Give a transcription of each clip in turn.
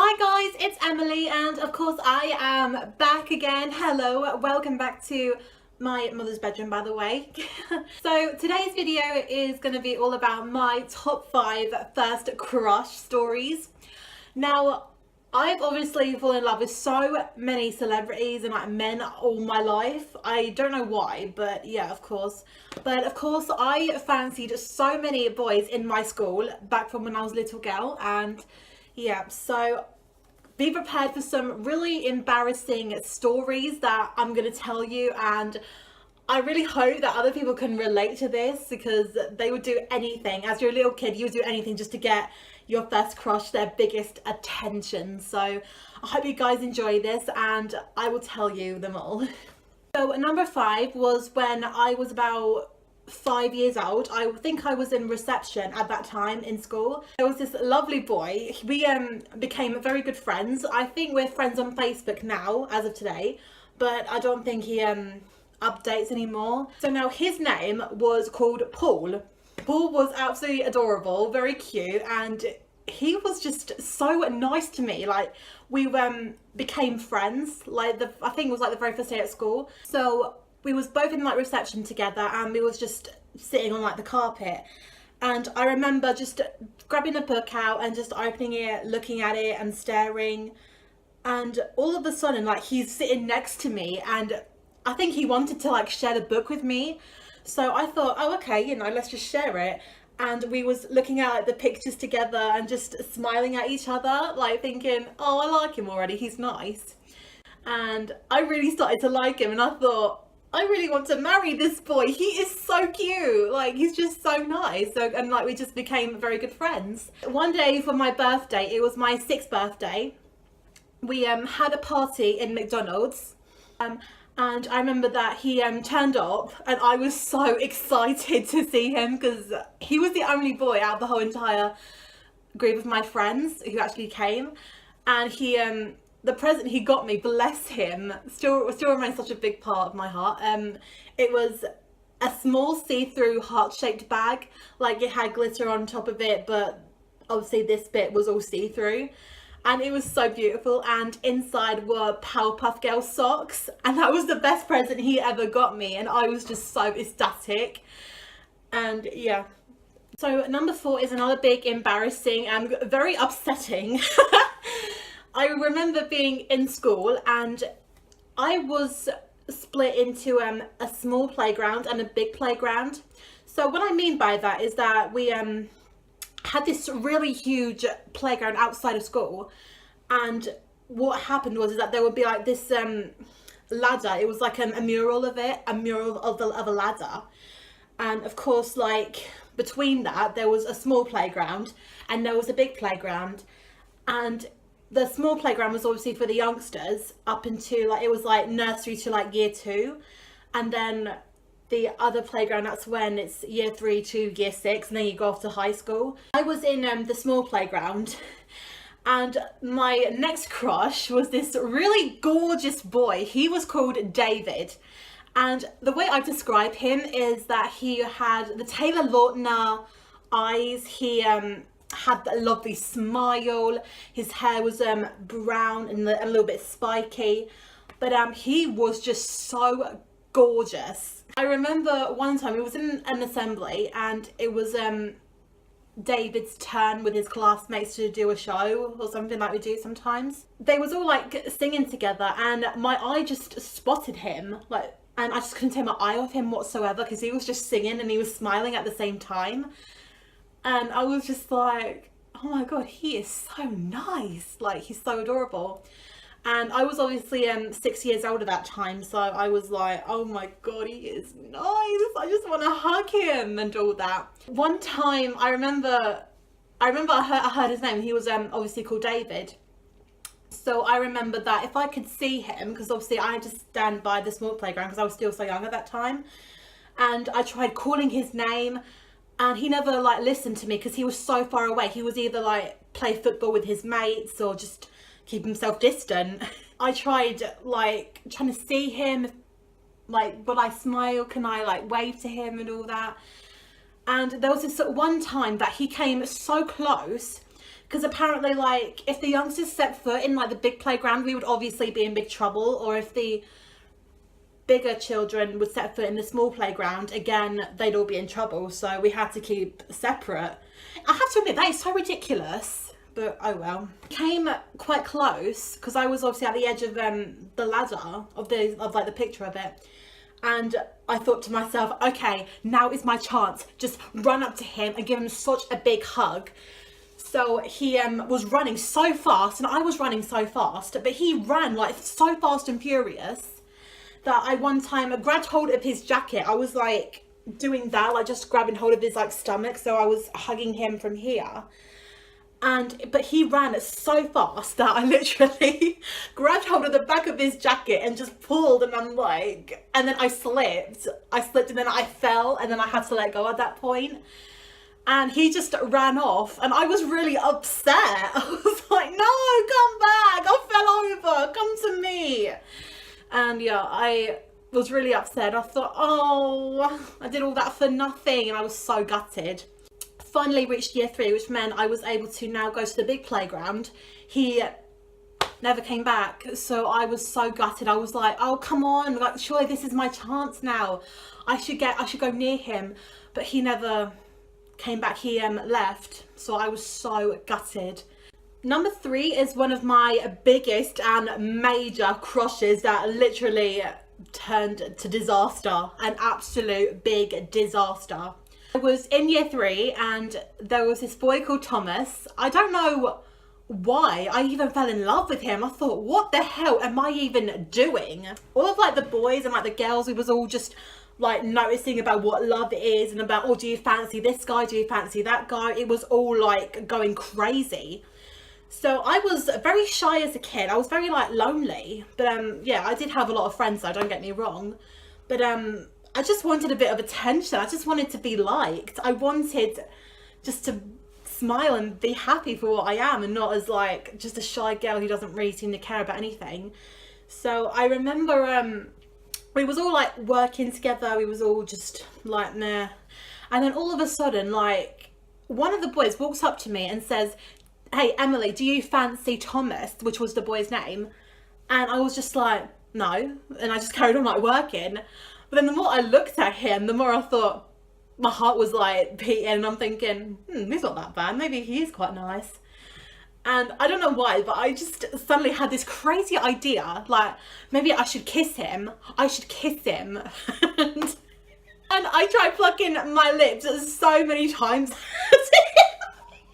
Hi guys, it's Emily and of course I am back again. Hello, welcome back to my mother's bedroom, by the way. So today's video is going to be all about my top 5 first crush stories. Now, I've obviously fallen in love with so many celebrities and like men all my life. I don't know why, but yeah, of course. But of course I fancied so many boys in my school back from when I was a little girl, and yeah, so be prepared for some really embarrassing stories that I'm going to tell you, and I really hope that other people can relate to this because they would do anything. As you're a little kid, you would do anything just to get your first crush their biggest attention. So I hope you guys enjoy this and I will tell you them all. So number 5 was when I was about 5 years old. I think I was in reception at that time in school. There was this lovely boy. We became very good friends. I think we're friends on Facebook now as of today, but I don't think he updates anymore. So now his name was called Paul. Paul was absolutely adorable, very cute, and he was just so nice to me. Like, we became friends. Like, I think it was like the very first day at school. So we was both in like reception together and we was just sitting on like the carpet, and I remember just grabbing a book out and just opening it, looking at it and staring, and all of a sudden like he's sitting next to me and I think he wanted to like share the book with me. So I thought, oh okay, you know, let's just share it. And we was looking at like, the pictures together and just smiling at each other, like thinking, oh, I like him already, he's nice. And I really started to like him and I thought, I really want to marry this boy. He is so cute. Like, he's just so nice. So, and like we just became very good friends. One day for my birthday, it was my 6th birthday, we had a party in McDonald's. And I remember that he turned up and I was so excited to see him because he was the only boy out of the whole entire group of my friends who actually came. And he the present he got me, bless him, still remains such a big part of my heart. It was a small see-through heart-shaped bag. Like, it had glitter on top of it, but obviously this bit was all see-through. And it was so beautiful, and inside were Powerpuff Girl socks, and that was the best present he ever got me, and I was just so ecstatic. And yeah. So number 4 is another big embarrassing and very upsetting. I remember being in school and I was split into a small playground and a big playground. So what I mean by that is that we had this really huge playground outside of school, and what happened was that there would be like this ladder. It was like a mural of it, a mural of a ladder, and of course like between that there was a small playground and there was a big playground, and the small playground was obviously for the youngsters up into like, it was like nursery to like year 2, and then the other playground, that's when it's year 3 to year 6, and then you go off to high school. I was in the small playground, and my next crush was this really gorgeous boy. He was called David, and the way I describe him is that he had the Taylor Lautner eyes. He had a lovely smile. His hair was brown and a little bit spiky, but he was just so gorgeous. I remember one time we was in an assembly and it was David's turn with his classmates to do a show or something like we do sometimes. They was all like singing together and my eye just spotted him, like, and I just couldn't take my eye off him whatsoever because he was just singing and he was smiling at the same time. And I was just like, oh my god, he is so nice. Like, he's so adorable. And I was obviously 6 years old at that time, so I was like, oh my god, he is nice. I just want to hug him and all that. One time, I remember I heard his name. He was obviously called David. So I remember that if I could see him, because obviously I had to stand by the small playground because I was still so young at that time, and I tried calling his name, and he never like listened to me because he was so far away. He was either like play football with his mates or just keep himself distant. I tried like trying to see him, like, will I smile? Can I like wave to him and all that? And there was this one time that he came so close because apparently, like, if the youngsters set foot in like the big playground, we would obviously be in big trouble, or if the bigger children would set foot in the small playground, again, they'd all be in trouble. So we had to keep separate. I have to admit, that is so ridiculous, but oh well. Came quite close because I was obviously at the edge of the ladder of like the picture of it, and I thought to myself, okay, now is my chance. Just run up to him and give him such a big hug. So he was running so fast, and I was running so fast, but he ran like so fast and furious that I one time grabbed hold of his jacket. I was like doing that, like just grabbing hold of his like stomach, so I was hugging him from here. But he ran so fast that I literally grabbed hold of the back of his jacket and just pulled, and I'm like, and then I slipped and then I fell, and then I had to let go at that point. And he just ran off, and I was really upset. I was like, no, come back, I fell over, come to me. And yeah, I was really upset. I thought, oh, I did all that for nothing, and I was so gutted. Finally reached year 3, which meant I was able to now go to the big playground. He never came back, so I was so gutted. I was like, oh, come on, like, surely this is my chance now. I should go near him. But he never came back. He left, so I was so gutted. Number 3 is one of my biggest and major crushes that literally turned to disaster, an absolute big disaster. I was in year 3 and there was this boy called Thomas. I don't know why I even fell in love with him. I thought, what the hell am I even doing? All of like the boys and like the girls, we was all just like noticing about what love is and about, oh, do you fancy this guy? Do you fancy that guy? It was all like going crazy. So I was very shy as a kid. I was very like lonely, but yeah, I did have a lot of friends though, don't get me wrong. But I just wanted a bit of attention. I just wanted to be liked. I wanted just to smile and be happy for what I am, and not as like just a shy girl who doesn't really seem to care about anything. So I remember we was all like working together. We was all just like meh. And then all of a sudden, like, one of the boys walks up to me and says, hey, Emily, do you fancy Thomas? Which was the boy's name. And I was just like, no. And I just carried on like working. But then the more I looked at him, the more I thought, my heart was like beating, and I'm thinking, he's not that bad. Maybe he is quite nice. And I don't know why, but I just suddenly had this crazy idea, like, maybe I should kiss him. I should kiss him. And I tried plucking my lips so many times.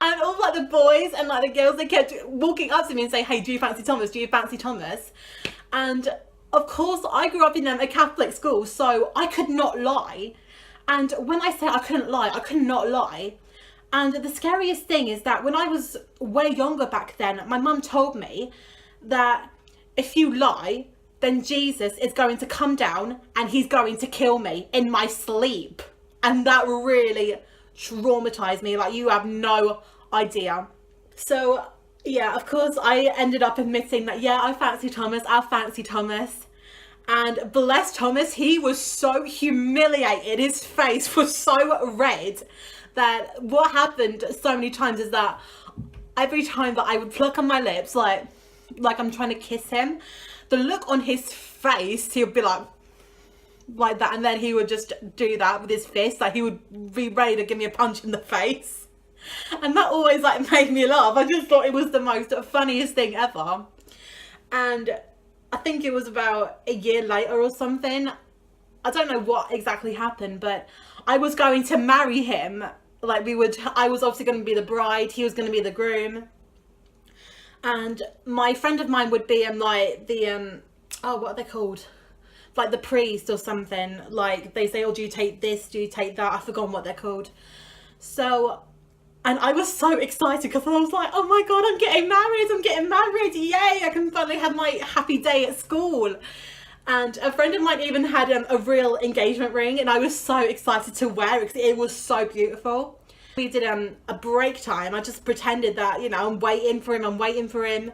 And all like the boys and like the girls, they kept walking up to me and say, hey, do you fancy Thomas? Do you fancy Thomas? And of course, I grew up in a Catholic school, so I could not lie. And when I say I couldn't lie, I could not lie. And the scariest thing is that when I was way younger back then, my mum told me that if you lie, then Jesus is going to come down and he's going to kill me in my sleep. And that really traumatized me, like, you have no idea. So yeah, of course I ended up admitting that, yeah, I fancy Thomas. And bless Thomas, he was so humiliated, his face was so red, that what happened so many times is that every time that I would pluck on my lips, like I'm trying to kiss him, the look on his face, he would be like that, and then he would just do that with his fist, like he would be ready to give me a punch in the face. And that always like made me laugh. I just thought it was the most funniest thing ever. And I think it was about a year later or something, I don't know what exactly happened, but I was going to marry him. Like, I was obviously going to be the bride, he was going to be the groom. And my friend of mine would be like the oh, what are they called, like the priest or something. Like, they say, oh, do you take this, do you take that? I've forgotten what they're called. So, and I was so excited because I was like, oh my god, I'm getting married, yay, I can finally have my happy day at school. And a friend of mine even had a real engagement ring, and I was so excited to wear it because it was so beautiful. We did a break time. I just pretended that, you know, I'm waiting for him.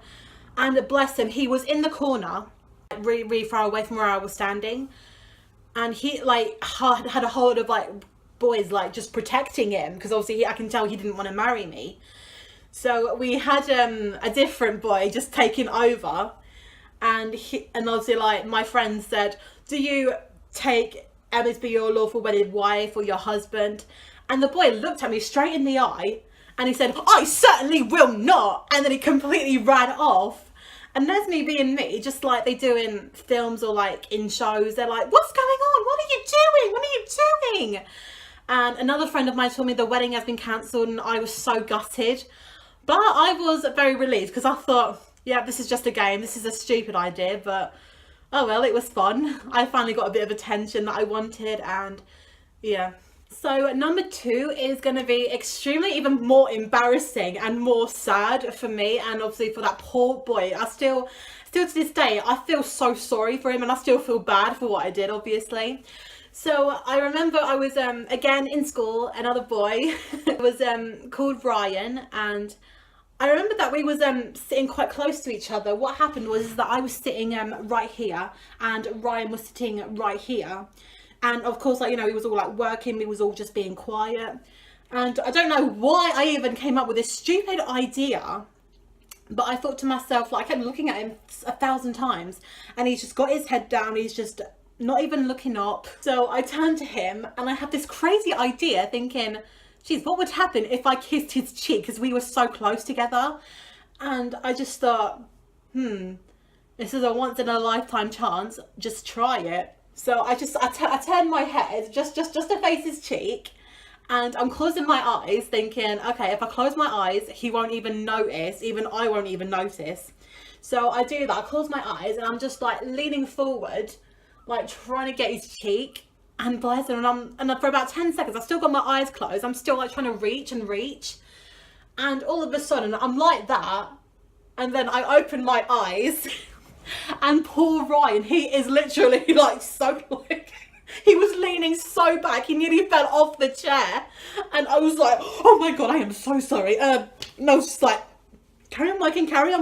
And bless him, he was in the corner, really far away from where I was standing. And he like had a hold of like boys like just protecting him, because obviously I can tell he didn't want to marry me. So we had a different boy just taking over, and obviously like my friend said, do you take Emma to be your lawful wedded wife or your husband? And the boy looked at me straight in the eye and he said, I certainly will not. And then he completely ran off. And there's me being me, just like they do in films or like in shows. They're like, what's going on? What are you doing? What are you doing? And another friend of mine told me the wedding has been cancelled, and I was so gutted. But I was very relieved because I thought, yeah, this is just a game. This is a stupid idea, but oh well, it was fun. I finally got a bit of attention that I wanted, and yeah. So number 2 is going to be extremely even more embarrassing and more sad for me, and obviously for that poor boy. I still to this day, I feel so sorry for him, and I still feel bad for what I did, obviously. So I remember I was again in school, another boy was called Ryan, and I remember that we was sitting quite close to each other. What happened was that I was sitting right here, and Ryan was sitting right here. And of course, like, you know, he was all like working, we was all just being quiet. And I don't know why I even came up with this stupid idea, but I thought to myself, like, I kept looking at him 1,000 times, and he's just got his head down, he's just not even looking up. So I turned to him and I had this crazy idea, thinking, geez, what would happen if I kissed his cheek, because we were so close together? And I just thought, this is a once in a lifetime chance, just try it. So I turned my head just to face his cheek, and I'm closing my eyes thinking, okay, if I close my eyes, he won't even notice, even I won't even notice. So I do that, I close my eyes, and I'm just like leaning forward, like trying to get his cheek, and bless him, and for about 10 seconds, I still got my eyes closed, I'm still like trying to reach, and all of a sudden, I'm like that, and then I open my eyes, and poor Ryan, he is literally like so like, he was leaning so back, he nearly fell off the chair, and I was like, oh my god, I am so sorry. No, just like, carry on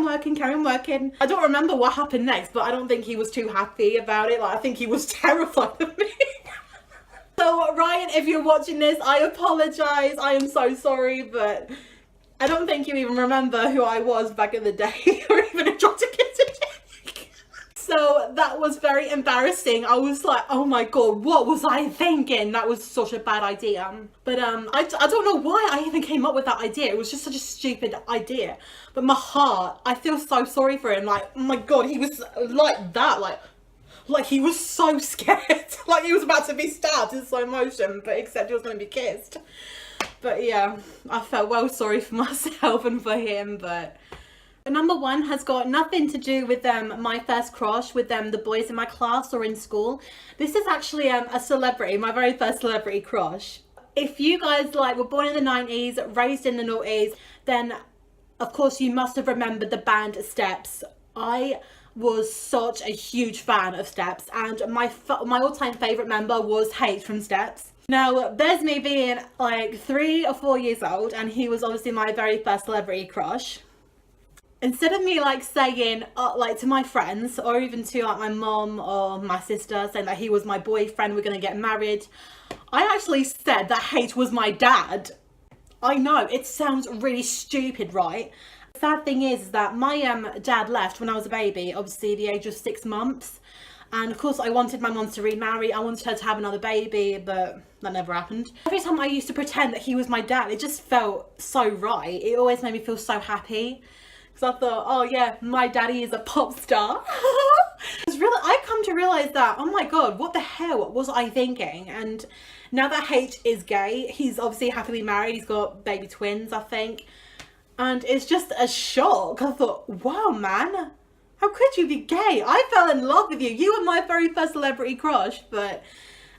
working. I don't remember what happened next, but I don't think he was too happy about it. Like, I think he was terrified of me. So Ryan, if you're watching this, I apologise, I am so sorry, but I don't think you even remember who I was back in the day, or even a drop to kiss it. So that was very embarrassing. I was like, oh my god, what was I thinking? That was such a bad idea. But I don't know why I even came up with that idea. It was just such a stupid idea. But my heart, I feel so sorry for him. Like, oh my god, he was like that, like he was so scared. Like he was about to be stabbed in slow motion, but except he was going to be kissed. But yeah, I felt well sorry for myself and for him, but number 1 has got nothing to do with my first crush with the boys in my class or in school. This is actually a celebrity, my very first celebrity crush. If you guys like were born in the 90s, raised in the noughties, then of course you must have remembered the band Steps. I was such a huge fan of Steps, and my all-time favourite member was H from Steps. Now, there's me being like 3 or 4 years old, and he was obviously my very first celebrity crush. Instead of me like saying like to my friends, or even to like my mom or my sister, saying that he was my boyfriend, we're gonna get married, I actually said that H was my dad. I know, it sounds really stupid, right? The sad thing is that my dad left when I was a baby, obviously the age of 6 months. And of course I wanted my mum to remarry, I wanted her to have another baby, but that never happened. Every time I used to pretend that he was my dad, it just felt so right. It always made me feel so happy. Because I thought, oh yeah, my daddy is a pop star. I come to realise that, oh my god, what the hell was I thinking? And now that H is gay, he's obviously happily married, he's got baby twins, I think. And it's just a shock. I thought, wow man, how could you be gay? I fell in love with you. You were my very first celebrity crush. But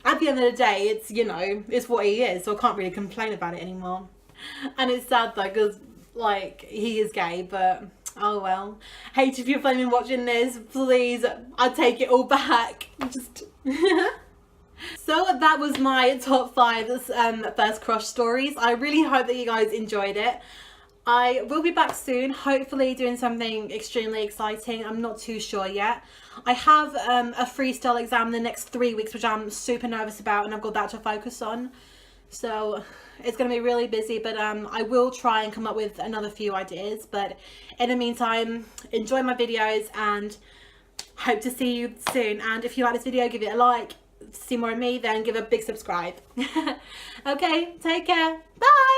at the end of the day, it's, you know, it's what he is. So I can't really complain about it anymore. And it's sad though, because like he is gay, but oh well. H, if you're planning on watching this, please, I take it all back. Just So that was my top 5 first crush stories. I really hope that you guys enjoyed it. I will be back soon, hopefully doing something extremely exciting. I'm not too sure yet. I have a freestyle exam in the next 3 weeks, which I'm super nervous about, and I've got that to focus on. so it's going to be really busy, but I will try and come up with another few ideas. But in the meantime, enjoy my videos and hope to see you soon. And if you like this video, give it a like. To see more of me, then give a big subscribe. Okay, take care. Bye.